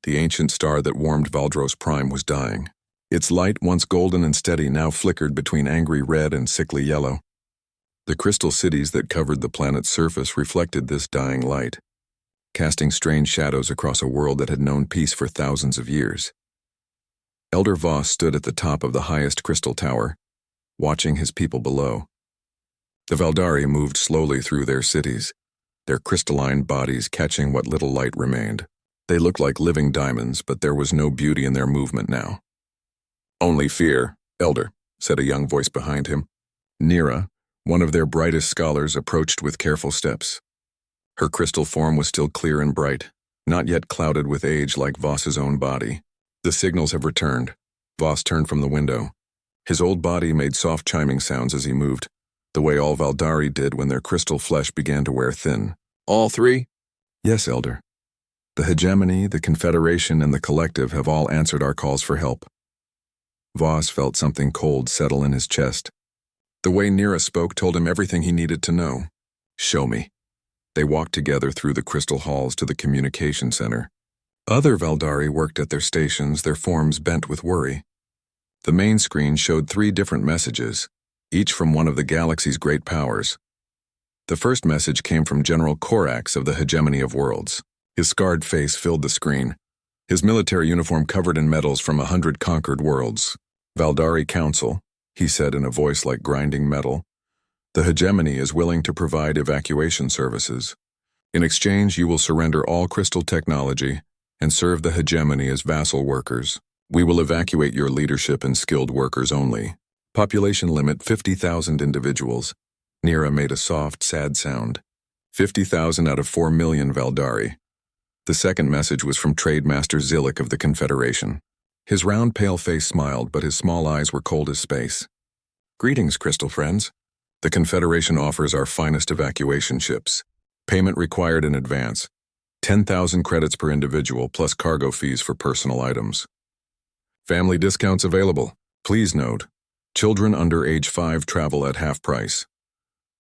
The ancient star that warmed Valdros Prime was dying. Its light, once golden and steady, now flickered between angry red and sickly yellow. The crystal cities that covered the planet's surface reflected this dying light, casting strange shadows across a world that had known peace for thousands of years. Elder Voss stood at the top of the highest crystal tower, watching his people below. The Valdari moved slowly through their cities, their crystalline bodies catching what little light remained. They looked like living diamonds, but there was no beauty in their movement now. "Only fear, Elder," said a young voice behind him. Nira, one of their brightest scholars, approached with careful steps. Her crystal form was still clear and bright, not yet clouded with age like Voss's own body. "The signals have returned." Voss turned from the window. His old body made soft chiming sounds as he moved, the way all Valdari did when their crystal flesh began to wear thin. "All three?" "Yes, Elder. The hegemony, the Confederation, and the Collective have all answered our calls for help." Voss felt something cold settle in his chest. The way Nira spoke told him everything he needed to know. "Show me." They walked together through the crystal halls to the communication center. Other Valdari worked at their stations, their forms bent with worry. The main screen showed 3 different messages, each from one of the galaxy's great powers. The first message came from General Korax of the Hegemony of Worlds. His scarred face filled the screen, his military uniform covered in medals from 100 conquered worlds. "Valdari Council," he said in a voice like grinding metal, "the Hegemony is willing to provide evacuation services. In exchange, you will surrender all crystal technology and serve the Hegemony as vassal workers. We will evacuate your leadership and skilled workers only. Population limit 50,000 individuals." Nira made a soft, sad sound. 50,000 out of 4 million Valdari. The second message was from Trade Master Zillik of the Confederation. His round, pale face smiled, but his small eyes were cold as space. "Greetings, crystal friends. The Confederation offers our finest evacuation ships. Payment required in advance. 10,000 credits per individual, plus cargo fees for personal items. Family discounts available. Please note, children under age 5 travel at half price."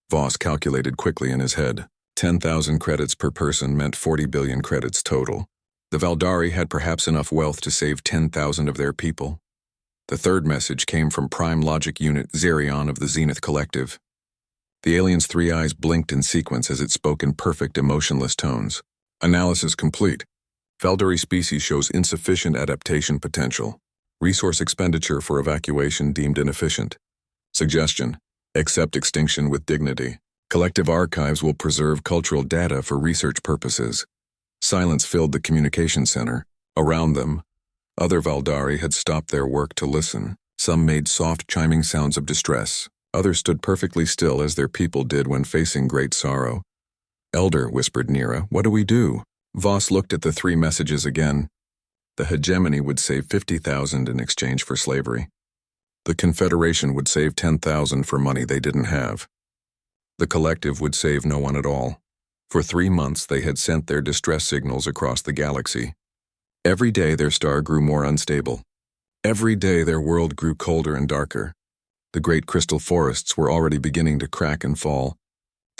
Voss calculated quickly in his head. 10,000 credits per person meant 40 billion credits total. The Valdari had perhaps enough wealth to save 10,000 of their people. The third message came from Prime Logic Unit Zerion of the Zenith Collective. The alien's 3 eyes blinked in sequence as it spoke in perfect, emotionless tones. "Analysis complete. Valdari species shows insufficient adaptation potential. Resource expenditure for evacuation deemed inefficient. Suggestion: accept extinction with dignity. Collective archives will preserve cultural data for research purposes." Silence filled the communication center. Around them, other Valdari had stopped their work to listen. Some made soft chiming sounds of distress. Others stood perfectly still as their people did when facing great sorrow. "Elder," whispered Nira, "what do we do?" Voss looked at the 3 messages again. The Hegemony would save 50,000 in exchange for slavery. The Confederation would save 10,000 for money they didn't have. The Collective would save no one at all. For 3 months they had sent their distress signals across the galaxy. Every day their star grew more unstable. Every day their world grew colder and darker. The great crystal forests were already beginning to crack and fall.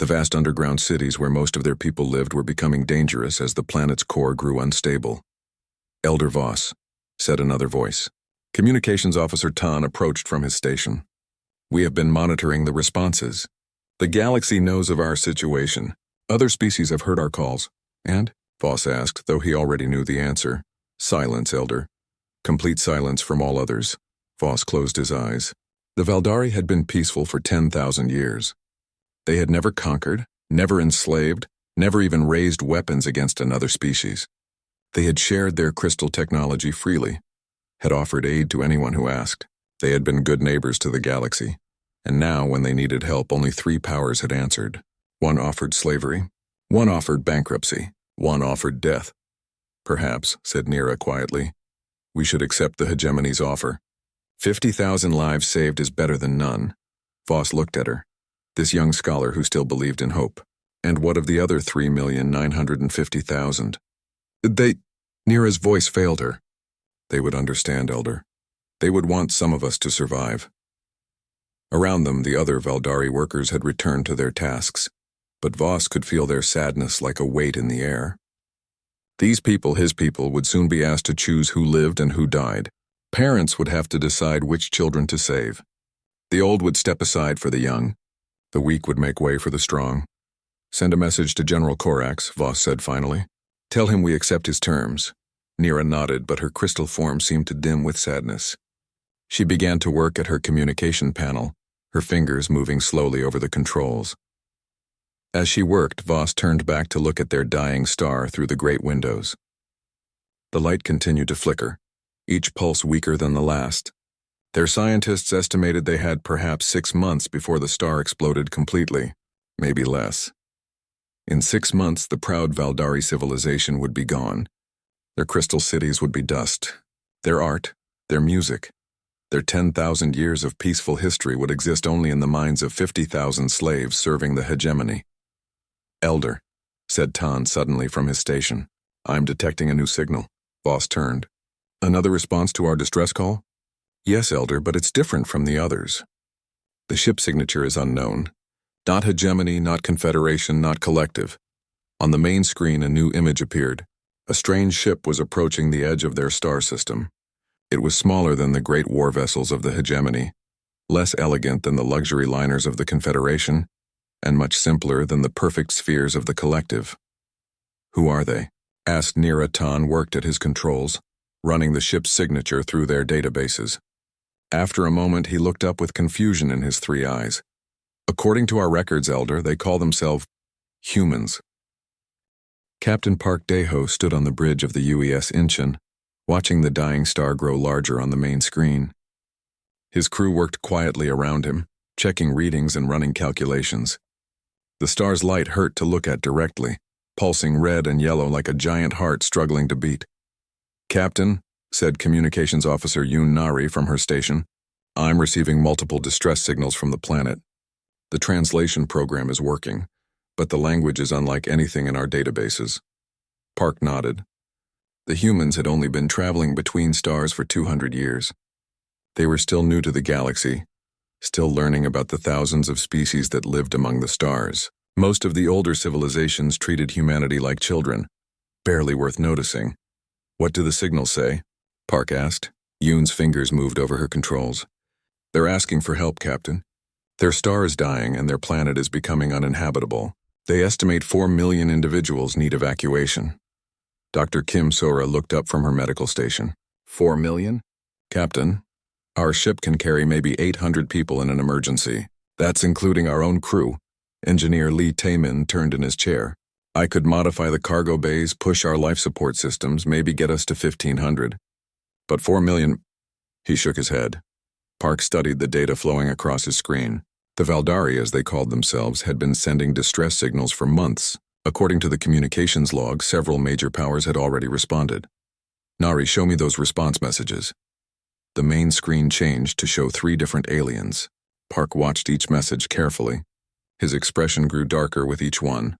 The vast underground cities where most of their people lived were becoming dangerous as the planet's core grew unstable. "Elder Voss," said another voice. Communications Officer Tan approached from his station. "We have been monitoring the responses. The galaxy knows of our situation. Other species have heard our calls." "And?" Voss asked, though he already knew the answer. "Silence, Elder. Complete silence from all others." Voss closed his eyes. The Valdari had been peaceful for 10,000 years. They had never conquered, never enslaved, never even raised weapons against another species. They had shared their crystal technology freely, had offered aid to anyone who asked. They had been good neighbors to the galaxy. And now, when they needed help, only 3 powers had answered. One offered slavery, one offered bankruptcy, one offered death. "Perhaps," said Nira quietly, "we should accept the Hegemony's offer. 50,000 lives saved is better than none." Voss looked at her, this young scholar who still believed in hope. "And what of the other 3,950,000? Nira's voice failed her. "They would understand, Elder. They would want some of us to survive." Around them, the other Valdari workers had returned to their tasks, but Voss could feel their sadness like a weight in the air. These people, his people, would soon be asked to choose who lived and who died. Parents would have to decide which children to save. The old would step aside for the young. The weak would make way for the strong. Send a message to General Corax, Voss said finally. Tell him we accept his terms. Nira nodded, but her crystal form seemed to dim with sadness. She began to work at her communication panel, her fingers moving slowly over the controls. As she worked, Voss turned back to look at their dying star through the great windows. The light continued to flicker, each pulse weaker than the last. Their scientists estimated they had perhaps 6 months before the star exploded completely, maybe less. In 6 months, the proud Valdari civilization would be gone. Their crystal cities would be dust. Their art, their music, their 10,000 years of peaceful history would exist only in the minds of 50,000 slaves serving the hegemony. Elder, said Tan suddenly from his station. I'm detecting a new signal. Voss turned. Another response to our distress call? Yes, Elder, but it's different from the others. The ship signature is unknown. Not hegemony, not confederation, not collective. On the main screen, a new image appeared. A strange ship was approaching the edge of their star system. It was smaller than the great war vessels of the hegemony, less elegant than the luxury liners of the Confederation, and much simpler than the perfect spheres of the collective. Who are they? Asked Nira. Tan worked at his controls, running the ship's signature through their databases. After a moment, he looked up with confusion in his 3 eyes. According to our records, Elder, they call themselves humans. Captain Park Daeho stood on the bridge of the UES Incheon, watching the dying star grow larger on the main screen. His crew worked quietly around him, checking readings and running calculations. The star's light hurt to look at directly, pulsing red and yellow like a giant heart struggling to beat. Captain, said Communications Officer Yoon Nari from her station, I'm receiving multiple distress signals from the planet. The translation program is working, but the language is unlike anything in our databases. Park nodded. The humans had only been traveling between stars for 200 years. They were still new to the galaxy, still learning about the thousands of species that lived among the stars. Most of the older civilizations treated humanity like children, barely worth noticing. What do the signals say? Park asked. Yoon's fingers moved over her controls. They're asking for help, Captain. Their star is dying and their planet is becoming uninhabitable. They estimate 4 million individuals need evacuation. Dr. Kim Sora looked up from her medical station. 4 million? Captain, our ship can carry maybe 800 people in an emergency. That's including our own crew. Engineer Lee Taemin turned in his chair. I could modify the cargo bays, push our life support systems, maybe get us to 1,500. But 4 million... He shook his head. Park studied the data flowing across his screen. The Valdari, as they called themselves, had been sending distress signals for months. According to the communications log, several major powers had already responded. Nari, show me those response messages. The main screen changed to show 3 different aliens. Park watched each message carefully. His expression grew darker with each one.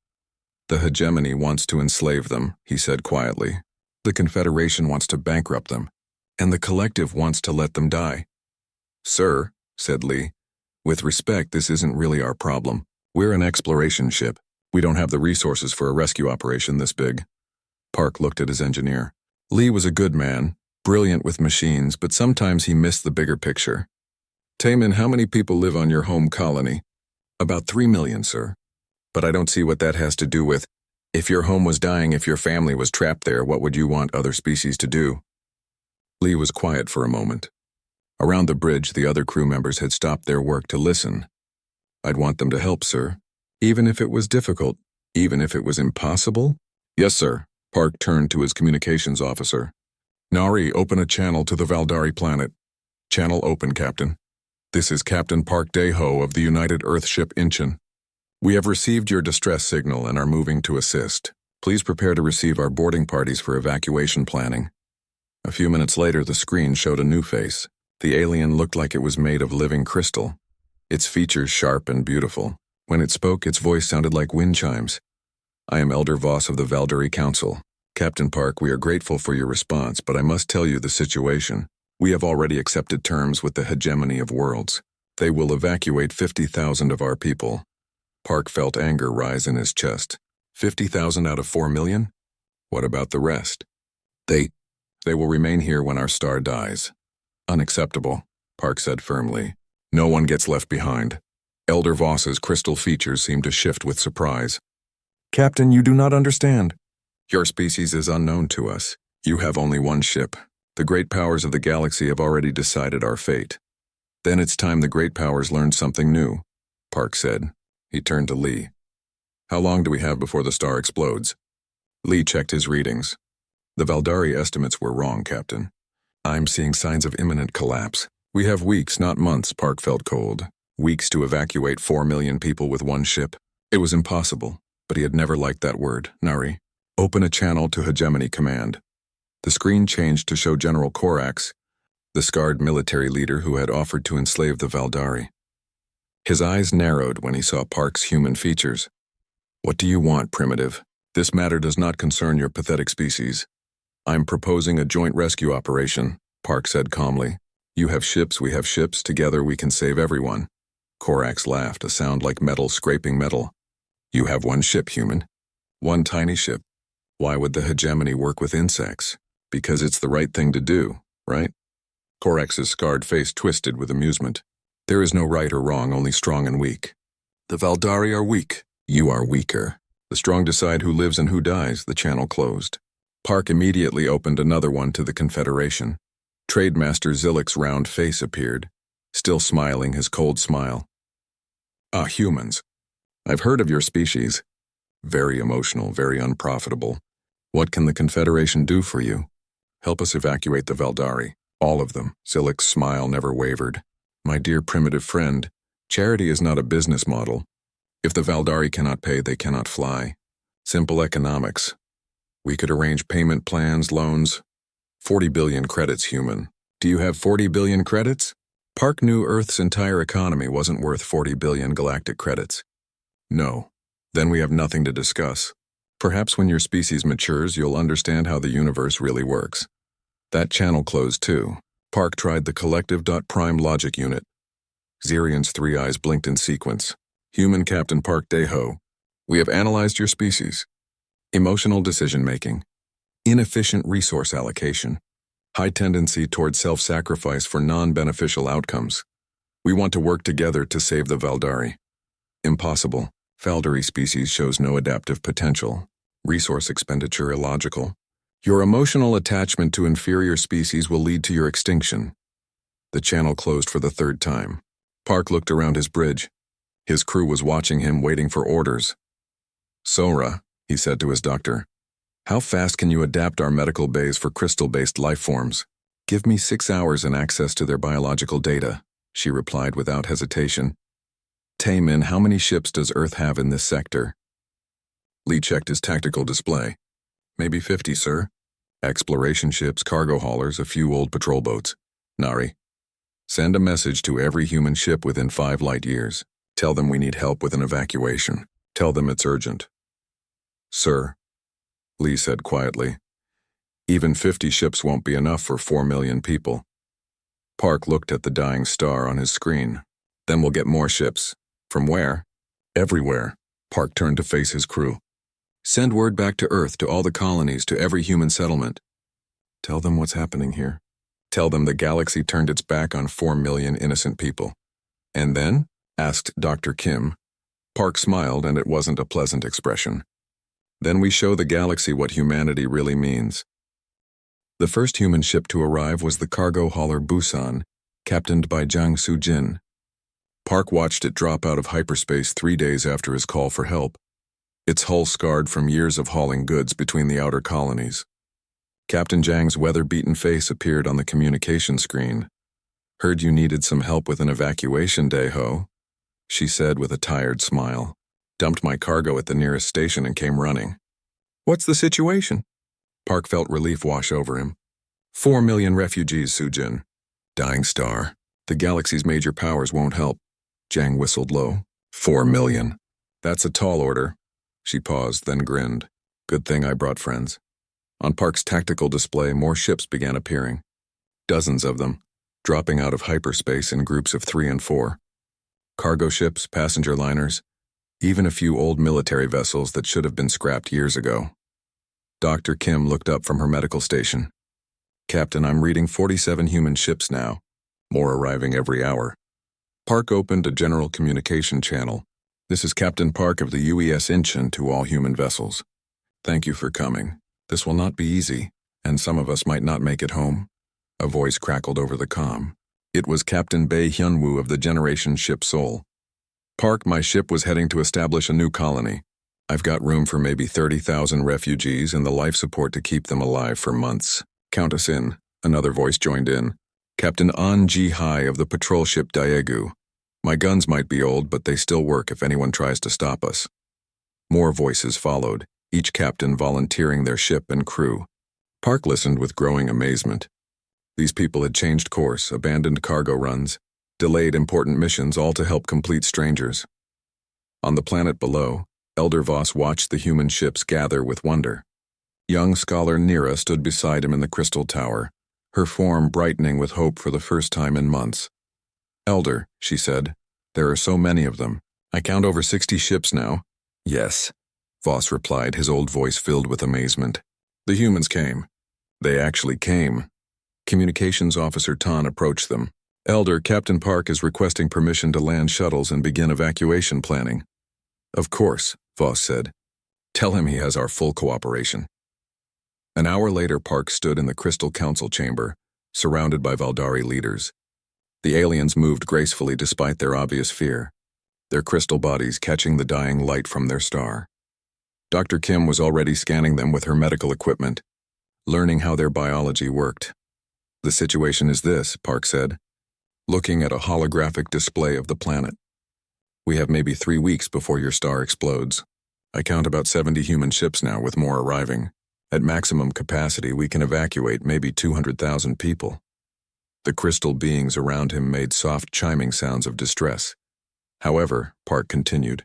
The hegemony wants to enslave them, he said quietly. The Confederation wants to bankrupt them, and the collective wants to let them die. Sir, said Lee, with respect, this isn't really our problem. We're an exploration ship. We don't have the resources for a rescue operation this big. Park looked at his engineer. Lee was a good man, brilliant with machines, but sometimes he missed the bigger picture. Taemin, how many people live on your home colony? About 3 million, sir. But I don't see what that has to do with, if your home was dying, if your family was trapped there, what would you want other species to do? Lee was quiet for a moment. Around the bridge, the other crew members had stopped their work to listen. I'd want them to help, sir. Even if it was difficult, even if it was impossible? Yes, sir. Park turned to his communications officer. Nari, open a channel to the Valdari planet. Channel open, Captain. This is Captain Park Daeho of the United Earthship Incheon. We have received your distress signal and are moving to assist. Please prepare to receive our boarding parties for evacuation planning. A few minutes later, the screen showed a new face. The alien looked like it was made of living crystal, its features sharp and beautiful. When it spoke, its voice sounded like wind chimes. I am Elder Voss of the Valdari Council. Captain Park, we are grateful for your response, but I must tell you the situation. We have already accepted terms with the hegemony of worlds. They will evacuate 50,000 of our people. Park felt anger rise in his chest. 50,000 out of 4 million? What about the rest? They will remain here when our star dies. Unacceptable, Park said firmly. No one gets left behind. Elder Voss's crystal features seemed to shift with surprise. Captain, you do not understand. Your species is unknown to us. You have only one ship. The great powers of the galaxy have already decided our fate. Then it's time the great powers learned something new, Park said. He turned to Lee. How long do we have before the star explodes? Lee checked his readings. The Valdari estimates were wrong, Captain. I'm seeing signs of imminent collapse. We have weeks, not months, Park felt cold. Weeks to evacuate 4 million people with one ship. It was impossible, but he had never liked that word. Nari, open a channel to Hegemony Command. The screen changed to show General Korax, the scarred military leader who had offered to enslave the Valdari. His eyes narrowed when he saw Park's human features. What do you want, primitive? This matter does not concern your pathetic species. I'm proposing a joint rescue operation, Park said calmly. You have ships, we have ships. Together we can save everyone. Korax laughed, a sound like metal scraping metal. You have one ship, human. One tiny ship. Why would the hegemony work with insects? Because it's the right thing to do, right? Korax's scarred face twisted with amusement. There is no right or wrong, only strong and weak. The Valdari are weak. You are weaker. The strong decide who lives and who dies. The channel closed. Park immediately opened another one to the Confederation. Trademaster Zillick's round face appeared, still smiling his cold smile. Ah, humans. I've heard of your species. Very emotional, very unprofitable. What can the Confederation do for you? Help us evacuate the Valdari. All of them. Zillick's smile never wavered. My dear primitive friend, charity is not a business model. If the Valdari cannot pay, they cannot fly. Simple economics. We could arrange payment plans, loans. 40 billion credits, human. Do you have 40 billion credits? Park knew Earth's entire economy wasn't worth 40 billion galactic credits. No. Then we have nothing to discuss. Perhaps when your species matures, you'll understand how the universe really works. That channel closed too. Park tried the collective.prime logic unit. Zirian's three eyes blinked in sequence. Human Captain Park Deho. We have analyzed your species. Emotional decision-making. Inefficient resource allocation. High tendency toward self-sacrifice for non-beneficial outcomes. We want to work together to save the Valdari. Impossible. Valdari species shows no adaptive potential. Resource expenditure illogical. Your emotional attachment to inferior species will lead to your extinction. The channel closed for the third time. Park looked around his bridge. His crew was watching him, waiting for orders. Sora, he said to his doctor, how fast can you adapt our medical bays for crystal-based life forms? Give me 6 hours and access to their biological data, she replied without hesitation. Taemin, how many ships does Earth have in this sector? Lee checked his tactical display. Maybe 50, sir. Exploration ships, cargo haulers, a few old patrol boats. Nari, send a message to every human ship within 5 light years. Tell them we need help with an evacuation. Tell them it's urgent. Sir, Lee said quietly, even 50 ships won't be enough for 4 million people. Park looked at the dying star on his screen. Then we'll get more ships. From where? Everywhere. Park turned to face his crew. Send word back to Earth, to all the colonies, to every human settlement. Tell them what's happening here. Tell them the galaxy turned its back on 4 million innocent people. And then? Asked Dr. Kim. Park smiled, and it wasn't a pleasant expression. Then we show the galaxy what humanity really means. The first human ship to arrive was the cargo hauler Busan, captained by Jiang Sujin. Park watched it drop out of hyperspace 3 days after his call for help, its hull scarred from years of hauling goods between the outer colonies. Captain Jiang's weather-beaten face appeared on the communication screen. Heard you needed some help with an evacuation, Deho, she said with a tired smile. Dumped my cargo at the nearest station and came running. What's the situation? Park felt relief wash over him. 4 million refugees, Sujin. Dying star. The galaxy's major powers won't help. Jiang whistled low. 4 million. That's a tall order. She paused, then grinned. Good thing I brought friends. On Park's tactical display, more ships began appearing. Dozens of them, dropping out of hyperspace in groups of 3 and 4. Cargo ships, passenger liners, even a few old military vessels that should have been scrapped years ago. Dr. Kim looked up from her medical station. "Captain, I'm reading 47 human ships now. More arriving every hour." Park opened a general communication channel. "This is Captain Park of the UES Incheon to all human vessels. Thank you for coming. This will not be easy, and some of us might not make it home." A voice crackled over the comm. It was Captain Bae Hyunwoo of the Generation ship Seoul. "Park, my ship was heading to establish a new colony. I've got room for maybe 30,000 refugees and the life support to keep them alive for months. Count us in." Another voice joined in. "Captain An Ji-hai of the patrol ship Daegu. My guns might be old, but they still work if anyone tries to stop us." More voices followed, each captain volunteering their ship and crew. Park listened with growing amazement. These people had changed course, abandoned cargo runs, delayed important missions, all to help complete strangers. On the planet below, Elder Voss watched the human ships gather with wonder. Young scholar Nira stood beside him in the crystal tower, her form brightening with hope for the first time in months. "Elder," she said, "there are so many of them. I count over 60 ships now." "Yes," Voss replied, his old voice filled with amazement. "The humans came. They actually came." Communications Officer Tan approached them. "Elder, Captain Park is requesting permission to land shuttles and begin evacuation planning." "Of course," Voss said. "Tell him he has our full cooperation." An hour later, Park stood in the Crystal Council chamber, surrounded by Valdari leaders. The aliens moved gracefully despite their obvious fear, their crystal bodies catching the dying light from their star. Dr. Kim was already scanning them with her medical equipment, learning how their biology worked. "The situation is this," Park said, looking at a holographic display of the planet. "We have maybe 3 weeks before your star explodes. I count about 70 human ships now, with more arriving. At maximum capacity, we can evacuate maybe 200,000 people." The crystal beings around him made soft chiming sounds of distress. "However," Park continued,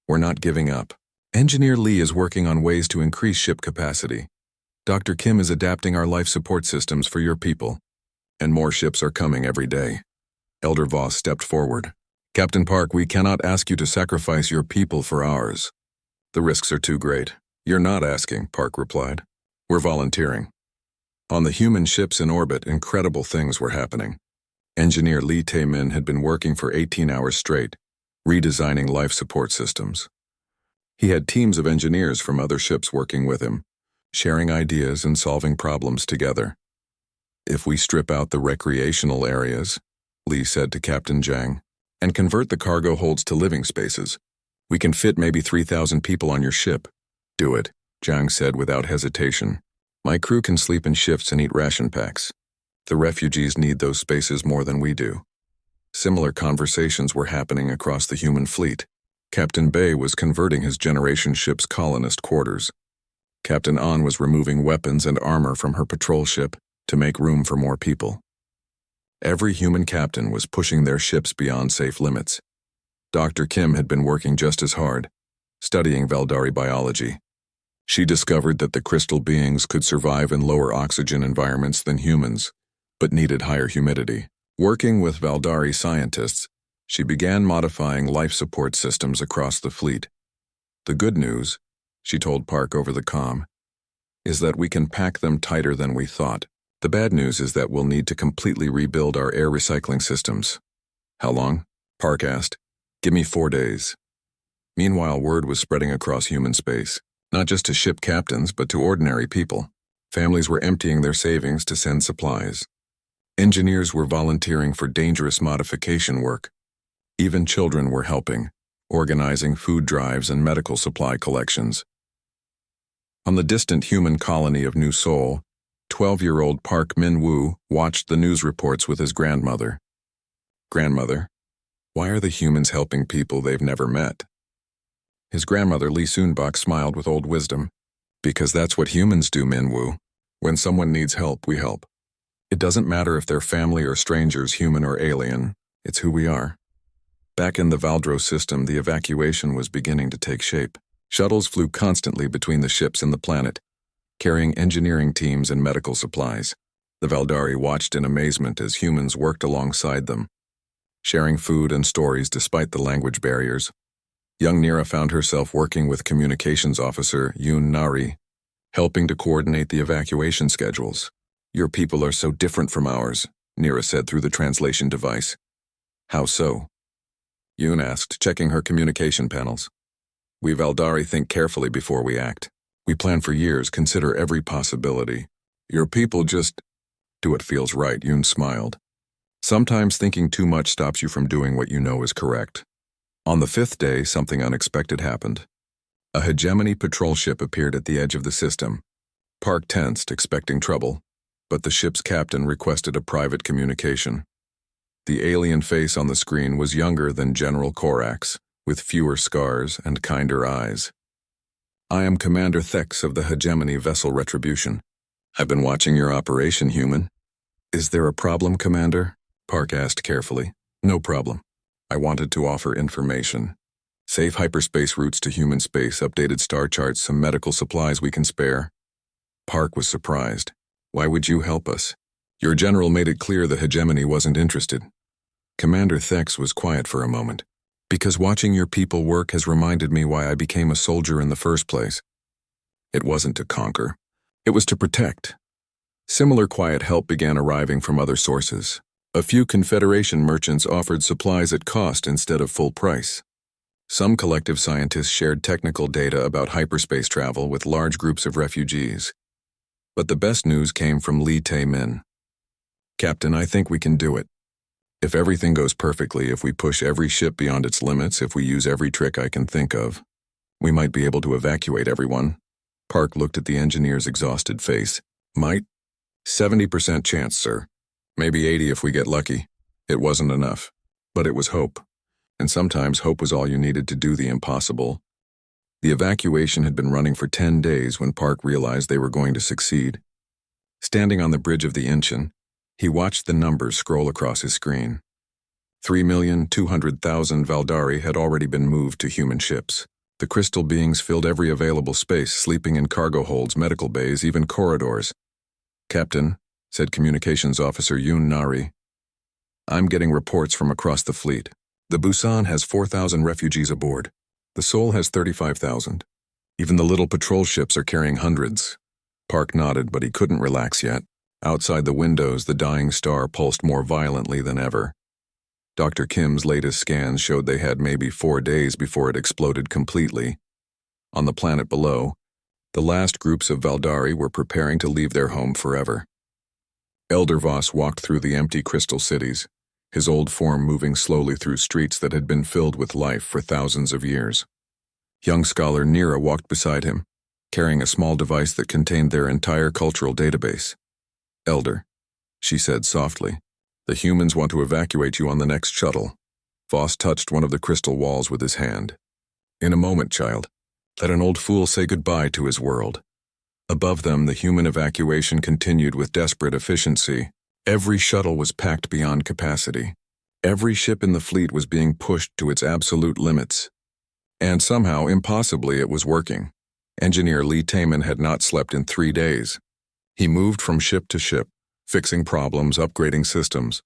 "we're not giving up. Engineer Lee is working on ways to increase ship capacity. Dr. Kim is adapting our life support systems for your people. And more ships are coming every day." Elder Voss stepped forward. "Captain Park, we cannot ask you to sacrifice your people for ours. The risks are too great." "You're not asking," Park replied. "We're volunteering." On the human ships in orbit, incredible things were happening. Engineer Lee Tae-min had been working for 18 hours straight, redesigning life support systems. He had teams of engineers from other ships working with him, sharing ideas and solving problems together. "If we strip out the recreational areas," Lee said to Captain Jang, "and convert the cargo holds to living spaces, we can fit maybe 3,000 people on your ship." "Do it," Jang said without hesitation. "My crew can sleep in shifts and eat ration packs. The refugees need those spaces more than we do." Similar conversations were happening across the human fleet. Captain Bae was converting his Generation ship's colonist quarters. Captain An was removing weapons and armor from her patrol ship to make room for more people. Every human captain was pushing their ships beyond safe limits. Dr. Kim had been working just as hard, studying Valdari biology. She discovered that the crystal beings could survive in lower oxygen environments than humans, but needed higher humidity. Working with Valdari scientists, she began modifying life support systems across the fleet. "The good news," she told Park over the comm, "is that we can pack them tighter than we thought. The bad news is that we'll need to completely rebuild our air recycling systems." "How long?" Park asked. "Give me 4 days." Meanwhile, word was spreading across human space, not just to ship captains, but to ordinary people. Families were emptying their savings to send supplies. Engineers were volunteering for dangerous modification work. Even children were helping, organizing food drives and medical supply collections. On the distant human colony of New Seoul, 12-year-old Park Min-woo watched the news reports with his grandmother. "Grandmother, why are the humans helping people they've never met?" His grandmother, Lee Soon-bak, smiled with old wisdom. "Because that's what humans do, Min-woo. When someone needs help, we help. It doesn't matter if they're family or strangers, human or alien. It's who we are." Back in the Valdro system, the evacuation was beginning to take shape. Shuttles flew constantly between the ships and the planet, carrying engineering teams and medical supplies. The Valdari watched in amazement as humans worked alongside them, sharing food and stories despite the language barriers. Young Nira found herself working with Communications Officer Yoon Nari, helping to coordinate the evacuation schedules. Your people are so different from ours, Nira said through the translation device. How so? Yoon asked, checking her communication panels. We Valdari think carefully before we act. We plan for years, consider every possibility. Your people just do what feels right, Yoon smiled. Sometimes thinking too much stops you from doing what you know is correct. On the 5th day, something unexpected happened. A hegemony patrol ship appeared at the edge of the system. Park tensed, expecting trouble, but the ship's captain requested a private communication. The alien face on the screen was younger than General Korax, with fewer scars and kinder eyes. I am Commander Thex of the Hegemony Vessel Retribution. I've been watching your operation, human. Is there a problem, Commander? Park asked carefully. No problem. I wanted to offer information. Safe hyperspace routes to human space, updated star charts, some medical supplies we can spare. Park was surprised. Why would you help us? Your general made it clear the hegemony wasn't interested. Commander Thex was quiet for a moment. Because watching your people work has reminded me why I became a soldier in the first place. It wasn't to conquer. It was to protect. Similar quiet help began arriving from other sources. A few Confederation merchants offered supplies at cost instead of full price. Some collective scientists shared technical data about hyperspace travel with large groups of refugees. But the best news came from Lee Tae-min. Captain, I think we can do it. If everything goes perfectly, if we push every ship beyond its limits, if we use every trick I can think of, we might be able to evacuate everyone. Park looked at the engineer's exhausted face. Might? 70% chance, sir. Maybe 80 if we get lucky. It wasn't enough. But it was hope. And sometimes hope was all you needed to do the impossible. The evacuation had been running for 10 days when Park realized they were going to succeed. Standing on the bridge of the Incheon, he watched the numbers scroll across his screen. 3,200,000 Valdari had already been moved to human ships. The crystal beings filled every available space, sleeping in cargo holds, medical bays, even corridors. Captain, said Communications Officer Yoon Nari, I'm getting reports from across the fleet. The Busan has 4,000 refugees aboard. The Seoul has 35,000. Even the little patrol ships are carrying hundreds. Park nodded, but he couldn't relax yet. Outside the windows, the dying star pulsed more violently than ever. Dr. Kim's latest scans showed they had maybe 4 days before it exploded completely. On the planet below, the last groups of Valdari were preparing to leave their home forever. Elder Voss walked through the empty crystal cities, his old form moving slowly through streets that had been filled with life for thousands of years. Young scholar Nira walked beside him, carrying a small device that contained their entire cultural database. Elder, she said softly, the humans want to evacuate you on the next shuttle. Voss touched one of the crystal walls with his hand. In a moment, child. Let an old fool say goodbye to his world. Above them, the human evacuation continued with desperate efficiency. Every shuttle was packed beyond capacity. Every ship in the fleet was being pushed to its absolute limits. And somehow, impossibly, it was working. Engineer Lee Tae-min had not slept in 3 days. He moved from ship to ship, fixing problems, upgrading systems,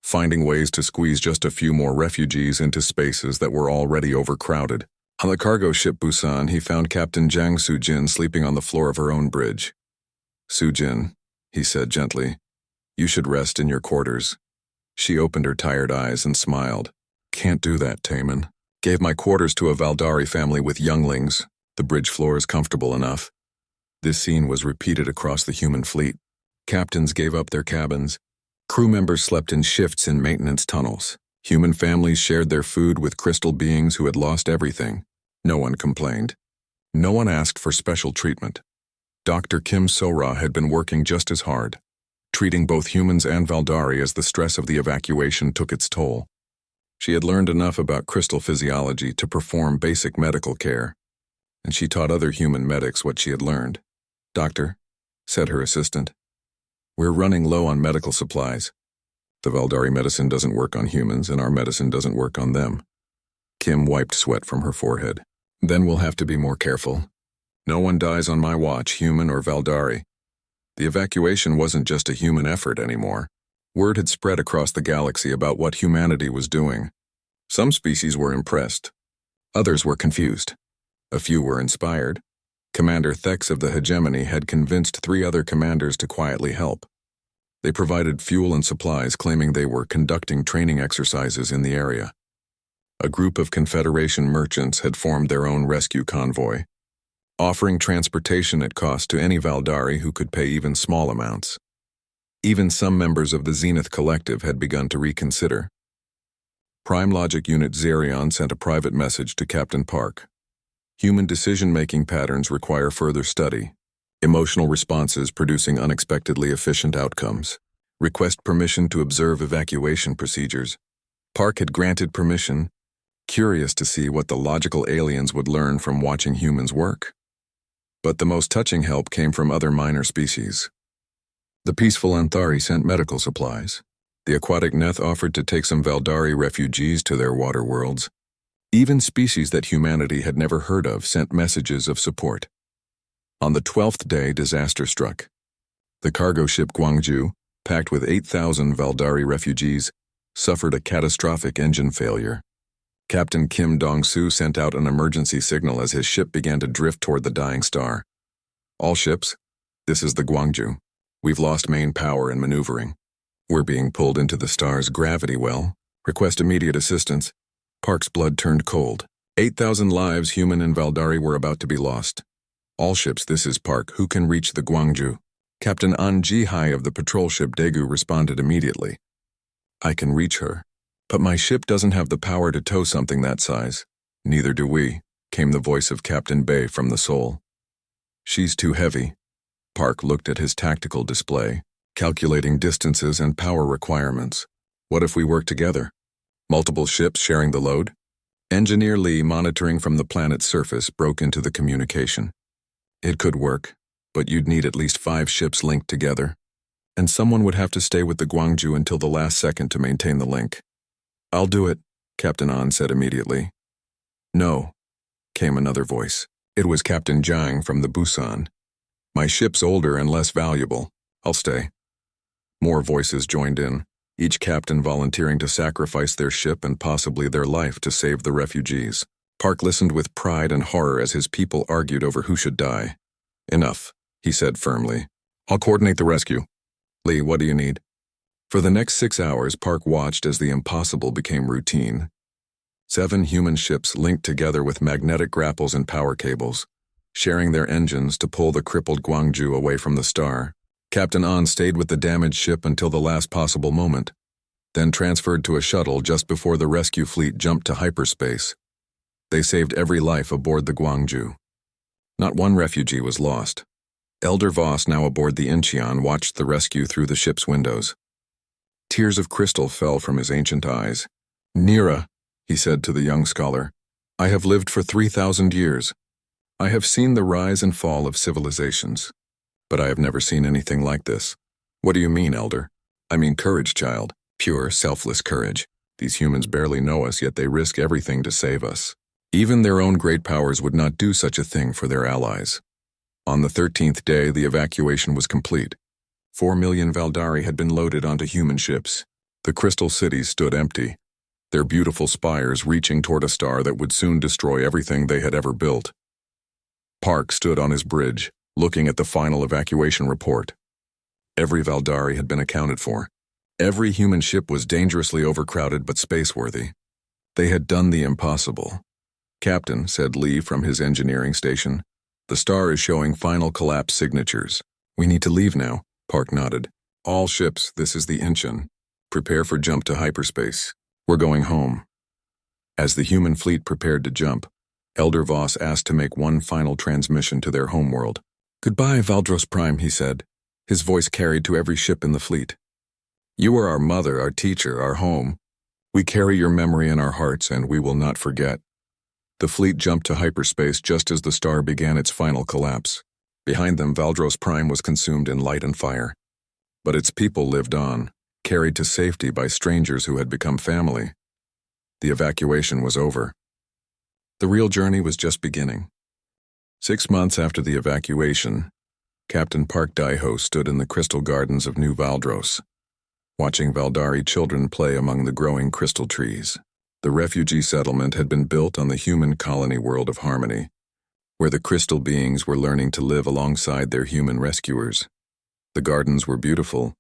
finding ways to squeeze just a few more refugees into spaces that were already overcrowded. On the cargo ship Busan, he found Captain Jang Soo-jin sleeping on the floor of her own bridge. Soo-jin, he said gently, you should rest in your quarters. She opened her tired eyes and smiled. Can't do that, Tae-min. Gave my quarters to a Valdari family with younglings. The bridge floor is comfortable enough. This scene was repeated across the human fleet. Captains gave up their cabins. Crew members slept in shifts in maintenance tunnels. Human families shared their food with crystal beings who had lost everything. No one complained. No one asked for special treatment. Dr. Kim So-ra had been working just as hard, treating both humans and Valdari as the stress of the evacuation took its toll. She had learned enough about crystal physiology to perform basic medical care, and she taught other human medics what she had learned. Doctor, said her assistant, we're running low on medical supplies. The Valdari medicine doesn't work on humans, and our medicine doesn't work on them. Kim wiped sweat from her forehead. Then we'll have to be more careful. No one dies on my watch, human or Valdari. The evacuation wasn't just a human effort anymore. Word had spread across the galaxy about what humanity was doing. Some species were impressed. Others were confused. A few were inspired. Commander Thex of the Hegemony had convinced 3 other commanders to quietly help. They provided fuel and supplies, claiming they were conducting training exercises in the area. A group of Confederation merchants had formed their own rescue convoy, offering transportation at cost to any Valdari who could pay even small amounts. Even some members of the Zenith Collective had begun to reconsider. Prime Logic Unit Zerion sent a private message to Captain Park. Human decision-making patterns require further study. Emotional responses producing unexpectedly efficient outcomes. Request permission to observe evacuation procedures. Park had granted permission, curious to see what the logical aliens would learn from watching humans work. But the most touching help came from other minor species. The peaceful Anthari sent medical supplies. The aquatic Neth offered to take some Valdari refugees to their water worlds. Even species that humanity had never heard of sent messages of support. On the 12th day, disaster struck. The cargo ship Gwangju, packed with 8,000 Valdari refugees, suffered a catastrophic engine failure. Captain Kim Dong-soo sent out an emergency signal as his ship began to drift toward the dying star. All ships, this is the Gwangju. We've lost main power and maneuvering. We're being pulled into the star's gravity well. Request immediate assistance. Park's blood turned cold. 8,000 lives, human and Valdari, were about to be lost. All ships, this is Park. Who can reach the Gwangju? Captain An Ji-hai of the patrol ship Daegu responded immediately. I can reach her, but my ship doesn't have the power to tow something that size. Neither do we, came the voice of Captain Bei from the Soul. She's too heavy. Park looked at his tactical display, calculating distances and power requirements. What if we work together? Multiple ships sharing the load? Engineer Lee, monitoring from the planet's surface, broke into the communication. It could work, but you'd need at least 5 ships linked together, and someone would have to stay with the Gwangju until the last second to maintain the link. I'll do it, Captain An said immediately. No, came another voice. It was Captain Jiang from the Busan. My ship's older and less valuable. I'll stay. More voices joined in, each captain volunteering to sacrifice their ship and possibly their life to save the refugees. Park listened with pride and horror as his people argued over who should die. Enough, he said firmly. I'll coordinate the rescue. Lee, what do you need? For the next 6 hours, Park watched as the impossible became routine. 7 human ships linked together with magnetic grapples and power cables, sharing their engines to pull the crippled Gwangju away from the star. Captain An stayed with the damaged ship until the last possible moment, then transferred to a shuttle just before the rescue fleet jumped to hyperspace. They saved every life aboard the Gwangju. Not one refugee was lost. Elder Voss, now aboard the Incheon, watched the rescue through the ship's windows. Tears of crystal fell from his ancient eyes. Nira, he said to the young scholar, I have lived for 3,000 years. I have seen the rise and fall of civilizations, but I have never seen anything like this. What do you mean, Elder? I mean courage, child. Pure, selfless courage. These humans barely know us, yet they risk everything to save us. Even their own great powers would not do such a thing for their allies. On the 13th day, the evacuation was complete. 4 million Valdari had been loaded onto human ships. The crystal cities stood empty, their beautiful spires reaching toward a star that would soon destroy everything they had ever built. Park stood on his bridge, looking at the final evacuation report. Every Valdari had been accounted for. Every human ship was dangerously overcrowded but spaceworthy. They had done the impossible. Captain, said Lee from his engineering station, the star is showing final collapse signatures. We need to leave now. Park nodded. All ships, this is the Incheon. Prepare for jump to hyperspace. We're going home. As the human fleet prepared to jump, Elder Voss asked to make one final transmission to their homeworld. Goodbye, Valdros Prime, he said. His voice carried to every ship in the fleet. You are our mother, our teacher, our home. We carry your memory in our hearts, and we will not forget. The fleet jumped to hyperspace just as the star began its final collapse. Behind them, Valdros Prime was consumed in light and fire. But its people lived on, carried to safety by strangers who had become family. The evacuation was over. The real journey was just beginning. 6 months after the evacuation, Captain Park Daiho stood in the crystal gardens of New Valdros, watching Valdari children play among the growing crystal trees. The refugee settlement had been built on the human colony world of Harmony, where the crystal beings were learning to live alongside their human rescuers. The gardens were beautiful,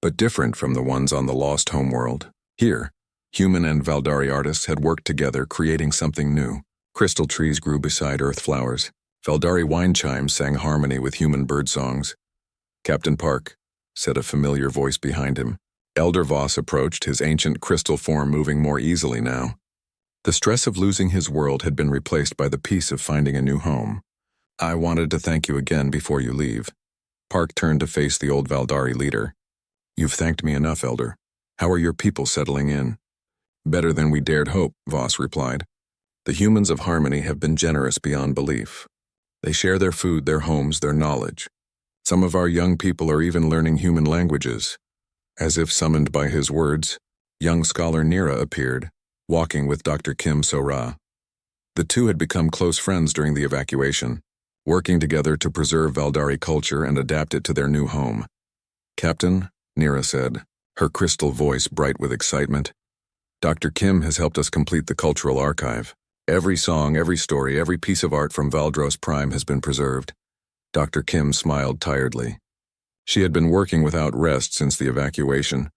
but different from the ones on the lost homeworld. Here, human and Valdari artists had worked together, creating something new. Crystal trees grew beside earth flowers. Valdari wine chimes sang harmony with human bird songs. "Captain Park," said a familiar voice behind him. Elder Voss approached, his ancient crystal form moving more easily now. The stress of losing his world had been replaced by the peace of finding a new home. "I wanted to thank you again before you leave." Park turned to face the old Valdari leader. "You've thanked me enough, Elder. How are your people settling in?" "Better than we dared hope," Voss replied. "The humans of Harmony have been generous beyond belief. They share their food, their homes, their knowledge. Some of our young people are even learning human languages." As if summoned by his words, young scholar Nira appeared, walking with Dr. Kim So-ra. The two had become close friends during the evacuation, working together to preserve Valdari culture and adapt it to their new home. "Captain," Nira said, her crystal voice bright with excitement, "Dr. Kim has helped us complete the cultural archive. Every song, every story, every piece of art from Valdros Prime has been preserved." Dr. Kim smiled tiredly. She had been working without rest since the evacuation,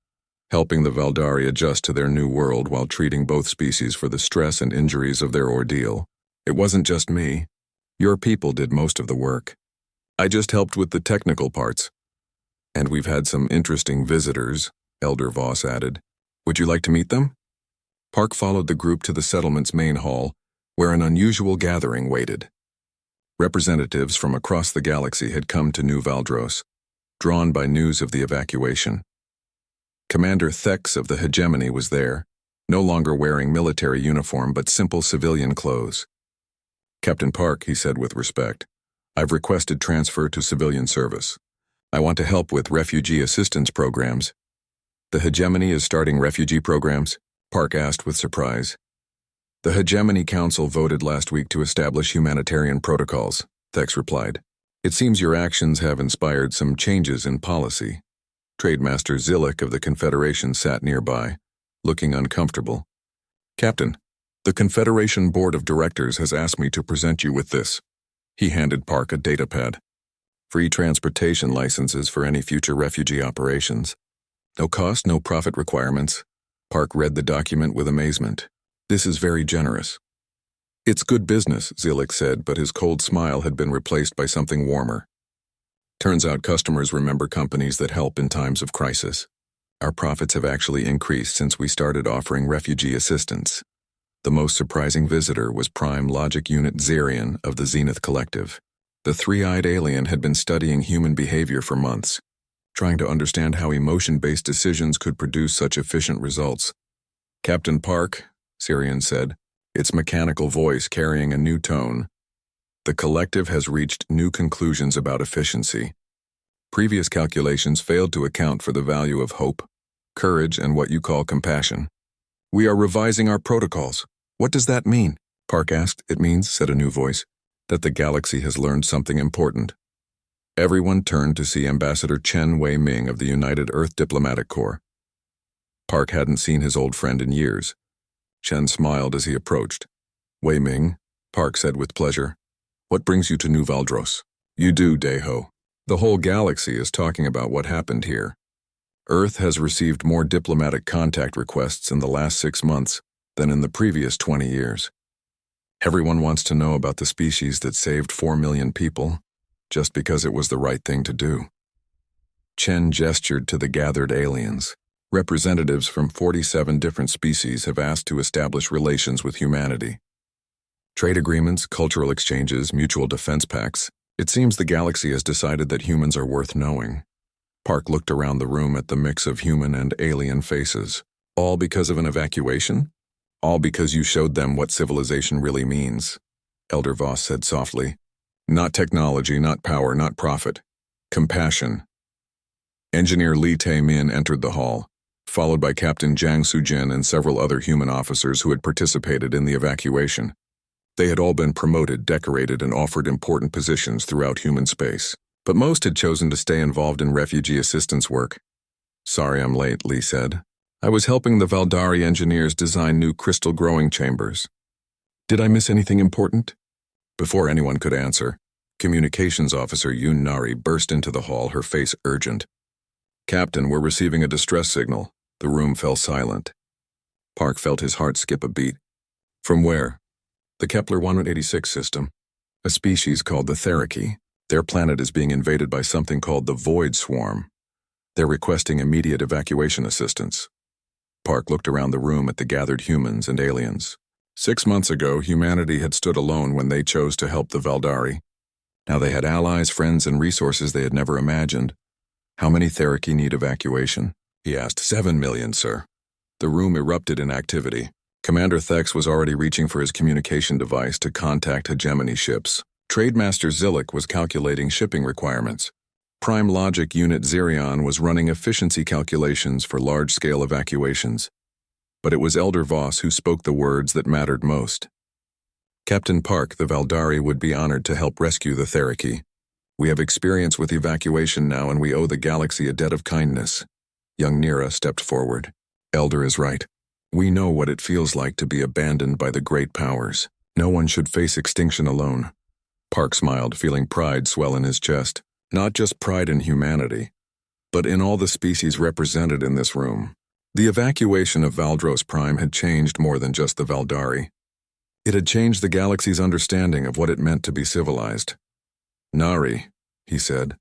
helping the Valdari adjust to their new world while treating both species for the stress and injuries of their ordeal. "It wasn't just me. Your people did most of the work. I just helped with the technical parts. And we've had some interesting visitors," Elder Voss added. "Would you like to meet them?" Park followed the group to the settlement's main hall, where an unusual gathering waited. Representatives from across the galaxy had come to New Valdros, drawn by news of the evacuation. Commander Thex of the Hegemony was there, no longer wearing military uniform but simple civilian clothes. "Captain Park," he said with respect, "I've requested transfer to civilian service. I want to help with refugee assistance programs." "The Hegemony is starting refugee programs?" Park asked with surprise. "The Hegemony Council voted last week to establish humanitarian protocols," Thex replied. "It seems your actions have inspired some changes in policy." Trademaster Zillik of the Confederation sat nearby, looking uncomfortable. "Captain, the Confederation Board of Directors has asked me to present you with this." He handed Park a datapad. "Free transportation licenses for any future refugee operations. No cost, no profit requirements." Park read the document with amazement. "This is very generous." "It's good business," Zillik said, but his cold smile had been replaced by something warmer. "Turns out customers remember companies that help in times of crisis. Our profits have actually increased since we started offering refugee assistance." The most surprising visitor was Prime Logic Unit Zarian of the Zenith Collective. The three-eyed alien had been studying human behavior for months, trying to understand how emotion-based decisions could produce such efficient results. "Captain Park," Zarian said, its mechanical voice carrying a new tone, "the collective has reached new conclusions about efficiency. Previous calculations failed to account for the value of hope, courage, and what you call compassion. We are revising our protocols." "What does that mean?" Park asked. "It means," said a new voice, "that the galaxy has learned something important." Everyone turned to see Ambassador Chen Wei-Ming of the United Earth Diplomatic Corps. Park hadn't seen his old friend in years. Chen smiled as he approached. "Wei-Ming," Park said with pleasure, "what brings you to New Valdros?" "You do, Deho. The whole galaxy is talking about what happened here. Earth has received more diplomatic contact requests in the last 6 months than in the previous 20 years. Everyone wants to know about the species that saved 4 million people, just because it was the right thing to do." Chen gestured to the gathered aliens. "Representatives from 47 different species have asked to establish relations with humanity. Trade agreements, cultural exchanges, mutual defense pacts. It seems the galaxy has decided that humans are worth knowing." Park looked around the room at the mix of human and alien faces. "All because of an evacuation? All because you showed them what civilization really means," Elder Voss said softly. "Not technology, not power, not profit. Compassion." Engineer Li Tae-min entered the hall, followed by Captain Jiang Sujin and several other human officers who had participated in the evacuation. They had all been promoted, decorated, and offered important positions throughout human space, but most had chosen to stay involved in refugee assistance work. "Sorry I'm late," Li said. "I was helping the Valdari engineers design new crystal growing chambers." "Did I miss anything important?" Before anyone could answer, Communications Officer Yoon Nari burst into the hall, her face urgent. "Captain, we're receiving a distress signal." The room fell silent. Park felt his heart skip a beat. "From where?" "The Kepler 186 system. A species called the Theraki. Their planet is being invaded by something called the Void Swarm. They're requesting immediate evacuation assistance." Park looked around the room at the gathered humans and aliens. 6 months ago, humanity had stood alone when they chose to help the Valdari. Now they had allies, friends, and resources they had never imagined. "How many Theraki need evacuation?" he asked. 7 million, sir." The room erupted in activity. Commander Thex was already reaching for his communication device to contact hegemony ships. Trademaster Zillik was calculating shipping requirements. Prime Logic Unit Zirion was running efficiency calculations for large-scale evacuations. But it was Elder Voss who spoke the words that mattered most. "Captain Park, the Valdari would be honored to help rescue the Theraki. We have experience with evacuation now, and we owe the galaxy a debt of kindness." Young Nira stepped forward. "Elder is right. We know what it feels like to be abandoned by the great powers. No one should face extinction alone." Park smiled, feeling pride swell in his chest. Not just pride in humanity, but in all the species represented in this room. The evacuation of Valdros Prime had changed more than just the Valdari. It had changed the galaxy's understanding of what it meant to be civilized. "Nari," he said,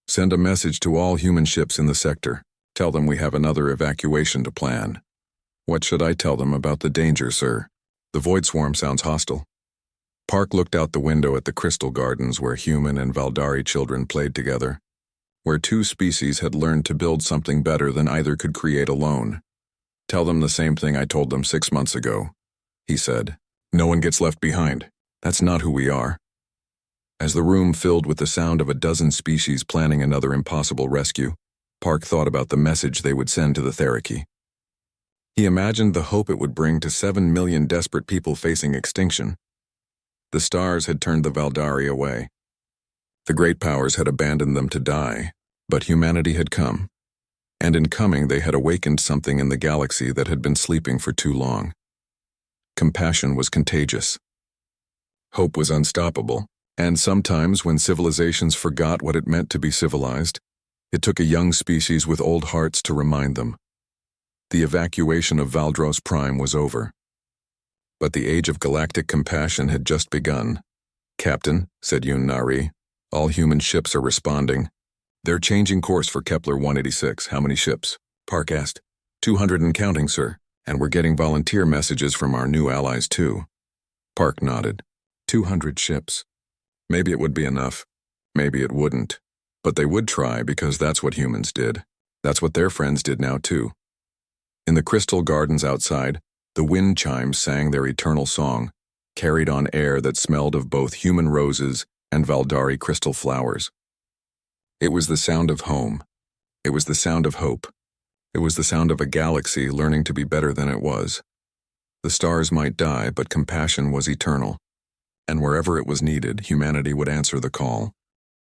"send a message to all human ships in the sector. Tell them we have another evacuation to plan." "What should I tell them about the danger, sir?" "The Void Swarm sounds hostile." Park looked out the window at the crystal gardens where human and Valdari children played together, where two species had learned to build something better than either could create alone. "Tell them the same thing I told them 6 months ago," he said. "No one gets left behind. That's not who we are." As the room filled with the sound of a dozen species planning another impossible rescue, Park thought about the message they would send to the Theraki. He imagined the hope it would bring to 7 million desperate people facing extinction. The stars had turned the Valdari away. The great powers had abandoned them to die, but humanity had come. And in coming, they had awakened something in the galaxy that had been sleeping for too long. Compassion was contagious. Hope was unstoppable, and sometimes when civilizations forgot what it meant to be civilized, it took a young species with old hearts to remind them. The evacuation of Valdros Prime was over. But the age of galactic compassion had just begun. "Captain," said Yoon Nari, "all human ships are responding. They're changing course for Kepler 186. How many ships?" Park asked. 200 and counting, sir. And we're getting volunteer messages from our new allies, too." Park nodded. 200 ships. Maybe it would be enough. Maybe it wouldn't. But they would try because that's what humans did. That's what their friends did now, too. In the crystal gardens outside, the wind chimes sang their eternal song, carried on air that smelled of both human roses and Valdari crystal flowers. It was the sound of home. It was the sound of hope. It was the sound of a galaxy learning to be better than it was. The stars might die, but compassion was eternal. And wherever it was needed, humanity would answer the call.